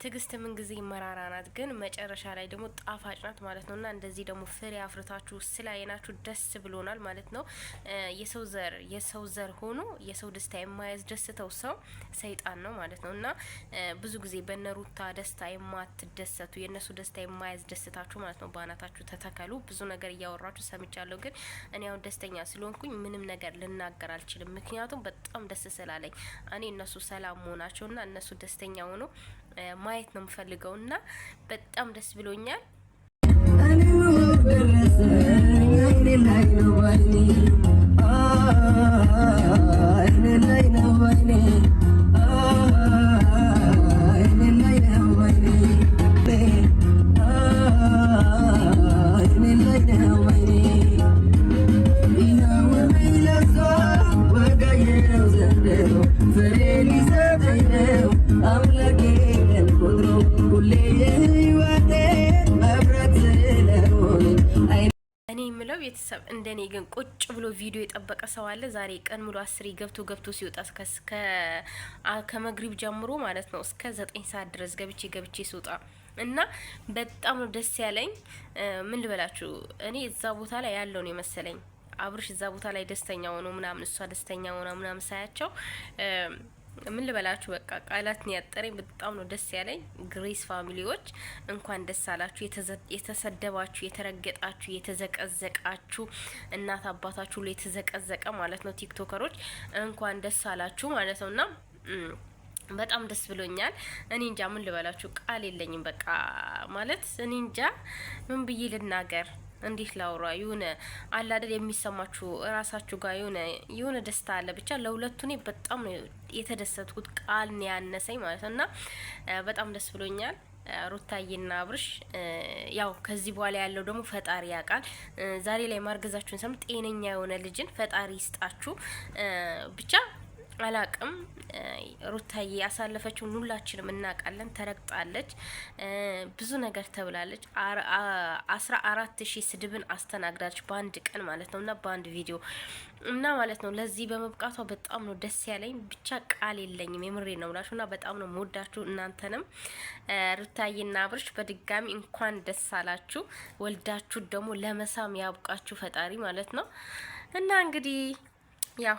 ትግስት ምን ጊዜ መራራ ናት፣ ግን መጨረሻ ላይ ደግሞ ጣፋጭ ናት ማለት ነውና እንደዚህ ደግሞ ፍሬ አፍርታችሁ ስላየናችሁ ደስ ብሎናል ማለት ነው። የሰው ዘር ሆኖ የሰው ደስታ የማያስደስተው ሰው ሰይጣን ነው ማለት ነው። እና ብዙ ጊዜ በነሩታ ደስታ የማትደሰቱ የነሱ ደስታ የማያስደስታችሁ ማለት ነው ባናታችሁ ተተከሉ። ብዙ ነገር እያወራችሁ ሰምቻለሁ፣ ግን እኔ አሁን ደስተኛ ስለሆንኩኝ ምንም ነገር ልናገር አልችልም። ምክንያቱም በጣም ደስ ስላለኝ እኔ እነሱ ሰላም መሆናቸውና እነሱ ደስተኛ ሆኖ ማየት ነው የምፈልገውና በጣም ደስ ብሎኛል። እኔ የምለው ቤተሰብ እንደኔ ግን ቁጭ ብሎ ቪዲዮ የጠበቀ ሰው አለ? ዛሬ ቀን ሙሉ 10 ገብቶ ሲወጣ ከመግሪብ ጀምሮ ማለት ነው እስከ 9 ሰዓት ድረስ ገብቼ ሲወጣ እና በጣም ነው ደስ ያለኝ። ምን ልበላችሁ፣ እኔ እዛ ቦታ ላይ ያለው ነው የመሰለኝ። አብርሽ እዛ ቦታ ላይ ደስተኛ ሆኖ ምናምን እሷ ደስተኛ ሆና ምናምን ሳያቸው ምን ልበላችሁ፣ በቃ ቃላት ነው ያጠረኝ። በጣም ነው ደስ ያለኝ። ግሬስ ፋሚሊዎች እንኳን ደስ አላችሁ። የተሰደባችሁ፣ የተረገጣችሁ፣ የተዘቀዘቃችሁ እናት አባታችሁ ላይ የተዘቀዘቀ ማለት ነው ቲክቶከሮች እንኳን ደስ አላችሁ ማለት ነውና በጣም ደስ ብሎኛል። እኔ እንጃ ምን ልበላችሁ፣ ቃል የለኝም። በቃ ማለት እኔ እንጃ ምን ብዬ ልናገር፣ እንዴት ላውራ? የሆነ አለ አይደል የሚሰማችሁ ራሳችሁ ጋር የሆነ ደስታ አለ። ብቻ ለሁለቱ እኔ በጣም ነው የተደሰትኩት፣ ቃል ነው ያነሰኝ ማለት ነውና በጣም ደስ ብሎኛል። ሩታዬና አብርሽ ያው ከዚህ በኋላ ያለው ደግሞ ፈጣሪ ያውቃል። ዛሬ ላይ ማርገዛችሁን ሰም ጤነኛ የሆነ ልጅን ፈጣሪ ይስጣችሁ ብቻ አላቅም። ሩታዬ ያሳለፈችውን ሁላችንም እናውቃለን። ተረግጣለች፣ ብዙ ነገር ተብላለች። 14,000 ስድብን አስተናግዳለች በአንድ ቀን ማለት ነውና በአንድ ቪዲዮ እና ማለት ነው። ለዚህ በመብቃቷ በጣም ነው ደስ ያለኝ። ብቻ ቃል የለኝም፣ የምሬ ነው ብላችሁና በጣም ነው የምወዳችሁ እናንተንም። ሩታዬና አብርሽ በድጋሚ እንኳን ደስ አላችሁ። ወልዳችሁ ደግሞ ለመሳም ያብቃችሁ ፈጣሪ ማለት ነው። እና እንግዲህ ያው